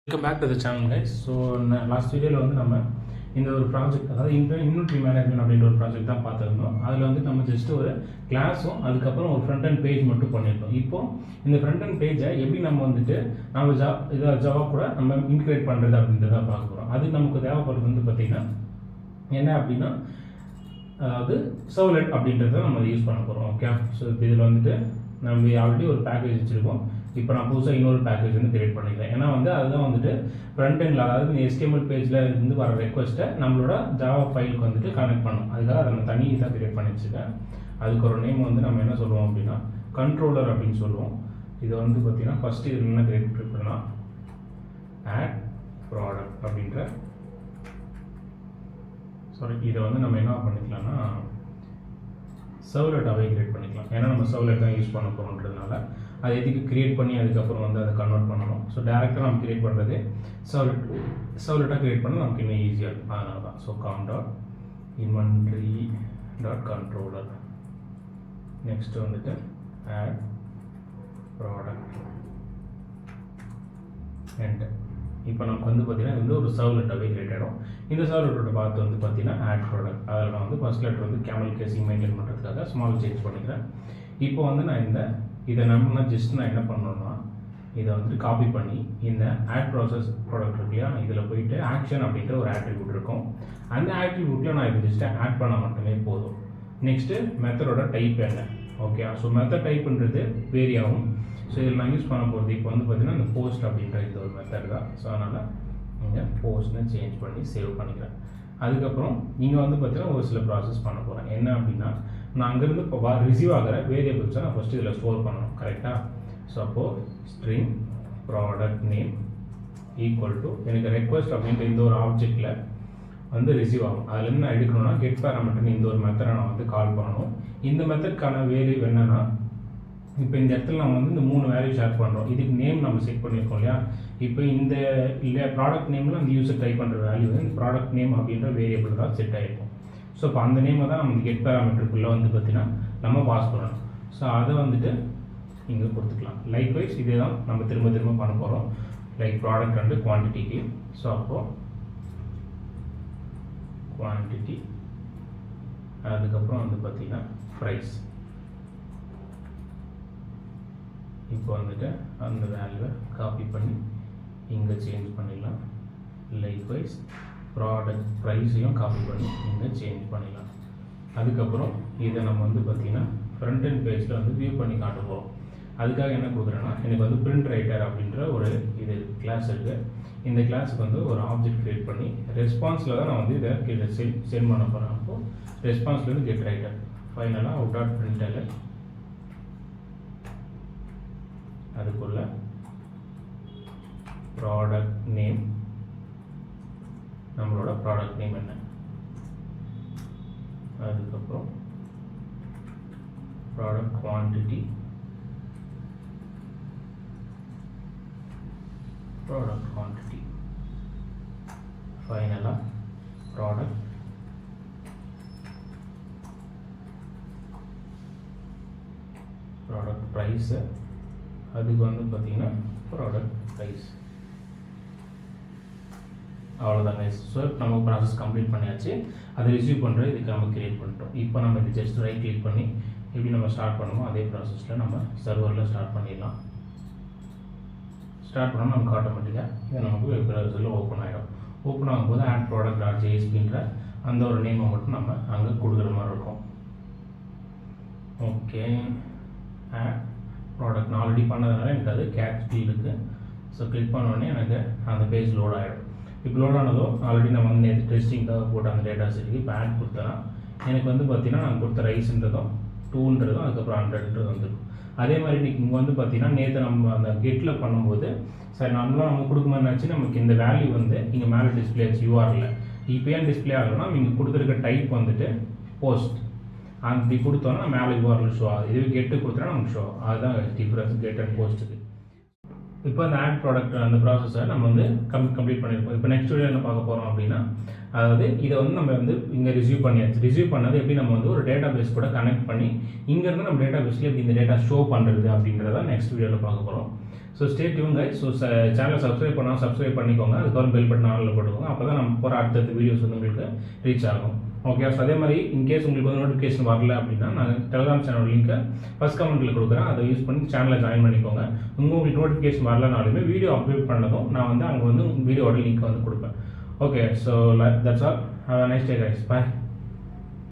Welcome back to the channel guys. So last வீடியோவில் வந்து நம்ம இந்த ஒரு ப்ராஜெக்ட், அதாவது இன்வென்ட்ரி மேனேஜ்மெண்ட் அப்படின்ற ஒரு ப்ராஜெக்ட் தான் பார்த்துருந்தோம். அதில் வந்து நம்ம ஜஸ்ட் ஒரு கிளாஸும் அதுக்கப்புறம் ஒரு ஃப்ரண்ட் அண்ட் பேஜ் மட்டும் பண்ணியிருக்கோம். இப்போ இந்த ஃப்ரண்ட் அண்ட் பேஜை எப்படி நம்ம வந்துட்டு நம்ம ஜாவா கூட நம்ம இன்டிகிரேட் பண்ணுறது அப்படின்றத பார்க்க போகிறோம். அது நமக்கு தேவைப்படுறது வந்து பார்த்திங்கன்னா என்ன அப்படின்னா, அதாவது சர்வ்லெட் அப்படின்றத நம்ம யூஸ் பண்ண போகிறோம். ஓகே, ஸோ இப்போ இதில் வந்துட்டு நம்ம ஆல்ரெடி ஒரு பேக்கேஜ் வச்சுருக்கோம். இப்போ நான் புதுசாக இன்னொரு பேக்கேஜ் வந்து கிரியேட் பண்ணிக்கிறேன். ஏன்னா வந்து அதுதான் வந்துட்டு ஃப்ரண்ட் எண்டில், அதாவது இந்த HTML பேஜில் இருந்து வர ரெக்வஸ்ட்டை நம்மளோட ஜாவா ஃபைலுக்கு வந்துட்டு கனெக்ட் பண்ணணும். அதுக்காக அதை நான் தனி இதாக கிரியேட் பண்ணி வச்சுருக்கேன். அதுக்கு ஒரு நேம் வந்து நம்ம என்ன சொல்லுவோம் அப்படின்னா கண்ட்ரோலர் அப்படின்னு சொல்லுவோம். இதை வந்து பார்த்திங்கன்னா ஃபஸ்ட்டு இதில் என்ன கிரியேட் பண்ணலாம், ஆட் ப்ராடக்ட் அப்படின்ற இதை வந்து நம்ம என்ன பண்ணிக்கலாம்னா சர்வ்லெட்டாகவே கிரியேட் பண்ணிக்கலாம். ஏன்னா நம்ம சர்வ்லெட் தான் யூஸ் பண்ண போகிறோன்றதுனால அதை எதுக்கு கிரியேட் பண்ணி அதுக்கப்புறம் வந்து அதை கன்வெர்ட் பண்ணணும். ஸோ டேரெக்டாக நம்ம கிரியேட் பண்ணுறது சர்வ்லெட்டாக கிரியேட் பண்ணால் நமக்கு இன்னும் ஈஸியாக இருக்கும். அதனால தான் ஸோ com.inventory.controller நெக்ஸ்ட்டு வந்துட்டு ஆட் ப்ராடக்ட் அண்ட் இப்போ நமக்கு வந்து பார்த்திங்கன்னா இது வந்து ஒரு சர்வ்லெட்டாகவே கிரியேட் ஆகிடும். இந்த சர்வ்லெட்டோட பார்த்து வந்து பார்த்திங்கன்னா ஆட் ப்ராடக்ட், அதில் நான் வந்து ஃபஸ்ட் லெட்டர் வந்து கேமல் கேசிங் மெயின்டைன் பண்ணுறதுக்காக ஸ்மால் சேஞ்ச் பண்ணிக்கிறேன். இப்போ வந்து நான் இதை நான் என்ன பண்ணணும்னா இதை வந்துட்டு காப்பி பண்ணி இந்த ஆட் ப்ராசஸ் ப்ராடக்ட் இருக்கு இல்லையா, இதில் போயிட்டு ஆக்ஷன் அப்படின்ற ஒரு ஆட்ரிபியூட் இருக்கும். அந்த ஆட்ரிபியூட்டில் நான் இது ஜஸ்ட்டு ஆட் பண்ணால் மட்டுமே போதும். நெக்ஸ்ட்டு மெத்தடோட டைப் என்ன, ஓகே. ஸோ மெத்தட் டைப்புன்றது வேரி ஆகும். ஸோ இதில் நான் யூஸ் பண்ண போகிறது இப்போ வந்து பார்த்திங்கன்னா இந்த போஸ்ட் அப்படின்ற இந்த ஒரு மெத்தட் தான். ஸோ அதனால் இங்கே போஸ்ட்னு சேஞ்ச் பண்ணி சேவ் பண்ணிக்கிறேன். அதுக்கப்புறம் இங்கே வந்து பார்த்திங்கன்னா ஒரு சில ப்ராசஸ் பண்ண போகிறேன். என்ன அப்படின்னா, நான் அங்கேருந்து இப்போ ரிசீவ் ஆகிற வேரியபிள்ஸை நான் ஃபஸ்ட்டு இதில் ஸ்டோர் பண்ணணும், கரெக்டாக. ஸோ அப்போது string product name equal to எனக்கு ரெக்வஸ்ட் அப்படின்ற இந்த ஒரு ஆப்ஜெக்டில் வந்து ரிசீவ் ஆகும். அதுலேருந்து நான் எடுக்கணும்னா கெட் பேராமீட்டர்னு இந்த ஒரு மெத்தடை நான் வந்து கால் பண்ணணும். இந்த மெத்தட்கான வேல்யூ என்னென்னா, இப்போ இந்த இடத்துல நம்ம வந்து இந்த 3 வேல்யூ ஷேர் பண்ணுறோம். இதுக்கு நேம் நம்ம செட் பண்ணியிருக்கோம் இல்லையா. இப்போ இந்த இல்லை ப்ராடக்ட் நேமில் அந்த யூஸர் டைப் பண்ணுற வேல்யூ வந்து இந்த ப்ராடக்ட் நேம் அப்படின்ற வேரியபிள் தான் செட் ஆகிருக்கும். ஸோ இப்போ அந்த நேமை தான் நம்ம கெட் பேராமீட்டருக்குள்ளே வந்து பார்த்திங்கன்னா நம்ம பாஸ் பண்ணணும். ஸோ அதை வந்துட்டு இங்கே கொடுத்துக்கலாம். லைக்வைஸ் இதே தான் நம்ம திரும்ப பண்ண போகிறோம், லைக் ப்ராடக்ட் அண்டு குவான்டிட்டிக்கு. ஸோ அப்போது குவான்டிட்டி, அதுக்கப்புறம் வந்து பார்த்திங்கன்னா ப்ரைஸ். இப்போ வந்துட்டு அந்த வேல்யூவை காப்பி பண்ணி இங்கே சேஞ்ச் பண்ணிடலாம். லைக்வைஸ் ப்ராடக்ட் ப்ரைஸையும் காப்பி பண்ணி இங்கே சேஞ்ச் பண்ணிடலாம். அதுக்கப்புறம் இதை நம்ம வந்து பார்த்திங்கன்னா ஃப்ரண்ட் அண்ட் பேஜில் வந்து வியூ பண்ணி காட்ட போகிறோம். அதுக்காக என்ன கொடுக்குறேன்னா, எனக்கு வந்து பிரிண்ட் ரைட்டர் அப்படின்ற ஒரு இது கிளாஸ் இருக்குது. இந்த கிளாஸுக்கு வந்து ஒரு ஆப்ஜெக்ட் க்ரியேட் பண்ணி ரெஸ்பான்ஸில் தான் நான் வந்து இதை சென்ட் பண்ண போகிறேன். அப்போது ரெஸ்பான்ஸ்லேருந்து கெட் ரைட்டர், ஃபைனலாக அவுட் டாட் பிரிண்டர், அதுக்குள்ள ப்ராடக்ட் நேம், நம்மளோட ப்ராடக்ட் நேம் என்ன, அதுக்கப்புறம் ப்ராடக்ட் குவான்டிட்டி, ஃபைனலாக ப்ராடக்ட் ப்ரைஸு, அதுக்கு வந்து பார்த்திங்கன்னா ப்ராடக்ட் ப்ரைஸ். அவ்வளோதாங்க. ஸோ நம்ம ப்ராசஸ் கம்ப்ளீட் பண்ணியாச்சு. அதை ரிசீவ் பண்ணுற இதுக்கு நம்ம கிரியேட் பண்ணிட்டோம். இப்போ நம்ம இது ஜஸ்ட் ரைட் கிளிக் பண்ணி எப்படி நம்ம ஸ்டார்ட் பண்ணுமோ அதே ப்ராசஸில் நம்ம சர்வரில் ஸ்டார்ட் பண்ணிடலாம். ஸ்டார்ட் பண்ணால் நமக்கு ஆட்டோமேட்டிக்காக இது நமக்கு வெப் ப்ரௌசரில் ஓப்பன் ஆகிடும். ஓப்பன் ஆகும்போது ஆட் ப்ராடக்ட் டாட் ஜேஎஸ்பின்ற அந்த ஒரு நேமை மட்டும் நம்ம அங்கே கொடுக்குற மாதிரி இருக்கும். ஓகே, ஆட் ப்ராடக்ட் நான் ஆல்ரெடி பண்ணதுனால எனக்கு அது கேட்ச் இருக்குது. ஸோ கிளிக் பண்ணோடனே எனக்கு அந்த பேஜ் லோட் ஆகிடும். இப்போ லோட் ஆனதும் ஆல்ரெடி நம்ம வந்து நேற்று டெஸ்டிங்காக போட்ட அந்த டேட்டா செட்டுக்கு இப்போ ஆட் கொடுத்தேன்னா எனக்கு வந்து பார்த்திங்கன்னா நான் கொடுத்த ரைஸ்ன்றதும் 2ன்றதும் அதுக்கப்புறம் 100ன்றது வந்துருக்கும். அதே மாதிரி இங்கே வந்து பார்த்திங்கன்னா நேற்று நம்ம அந்த கெட்டில் பண்ணும்போது சரி நம்ம கொடுக்க மாதிரினாச்சு நமக்கு இந்த வேல்யூ வந்து இங்கே மேலே டிஸ்பிளே ஆச்சு யூஆரில். இப்போ ஏன் டிஸ்பிளே ஆகலைன்னா நீங்கள் கொடுத்துருக்க டைப் வந்துட்டு போஸ்ட், அப்படி கொடுத்தோன்னா மேலே யூஆரில் ஷோ ஆகுது. இதுவே கெட்டு கொடுத்தா நமக்கு ஷோ, அதுதான் டிஃப்ரென்ஸ் கெட் அண்ட் போஸ்ட்டுக்கு. இப்போ அந்த ஆட் ப்ராடக்ட் அந்த ப்ராசஸை நம்ம வந்து கம்ப்ளீட் பண்ணியிருக்கோம். இப்போ நெக்ஸ்ட் வீடியோ என்ன பார்க்க போகிறோம் அப்படின்னா, அதாவது இதை வந்து நம்ம வந்து இங்கே ரிசீவ் பண்ணியாச்சு. ரிசீவ் பண்ணது எப்படி நம்ம வந்து ஒரு டேட்டா பேஸ் கூட கனெக்ட் பண்ணி இங்கேருந்து நம்ம டேட்டா பேஸில் எப்படி இந்த டேட்டா ஷோ பண்ணுறது அப்படின்றத நெக்ஸ்ட் வீடியோவில் பார்க்க போகிறோம். So stay tune guys. So சேனலை சப்ஸ்கிரைப் பண்ணால் சப்ஸ்கிரைப் பண்ணிக்கோங்க. அதுக்கப்புறம் பெல் பட்டன் ஆனில் போட்டுக்கோங்க. அப்போ தான் நம்ம போகிற அடுத்தடுத்த வீடியோஸ் வந்து உங்களுக்கு ரீச் ஆகும். ஓகே. ஸோ அதே மாதிரி இன்கேஸ் உங்களுக்கு வந்து நோட்டிஃபிகேஷன் வரல அப்படின்னா நான் டெலிகிராம் சேனல் லிங்க்கை ஃபஸ்ட் கமெண்ட்டில் கொடுக்குறேன். அதை யூஸ் பண்ணி சேனலை ஜாயின் பண்ணிக்கோங்க. உங்களுக்கு நோட்டிஃபிகேஷன் வரலனாலுமே வீடியோ அப்லோட் பண்ணதும் நான் வந்து அங்கே வந்து வீடியோட லிங்க் வந்து கொடுப்பேன். Okay. So that's all. Have a nice day guys. By.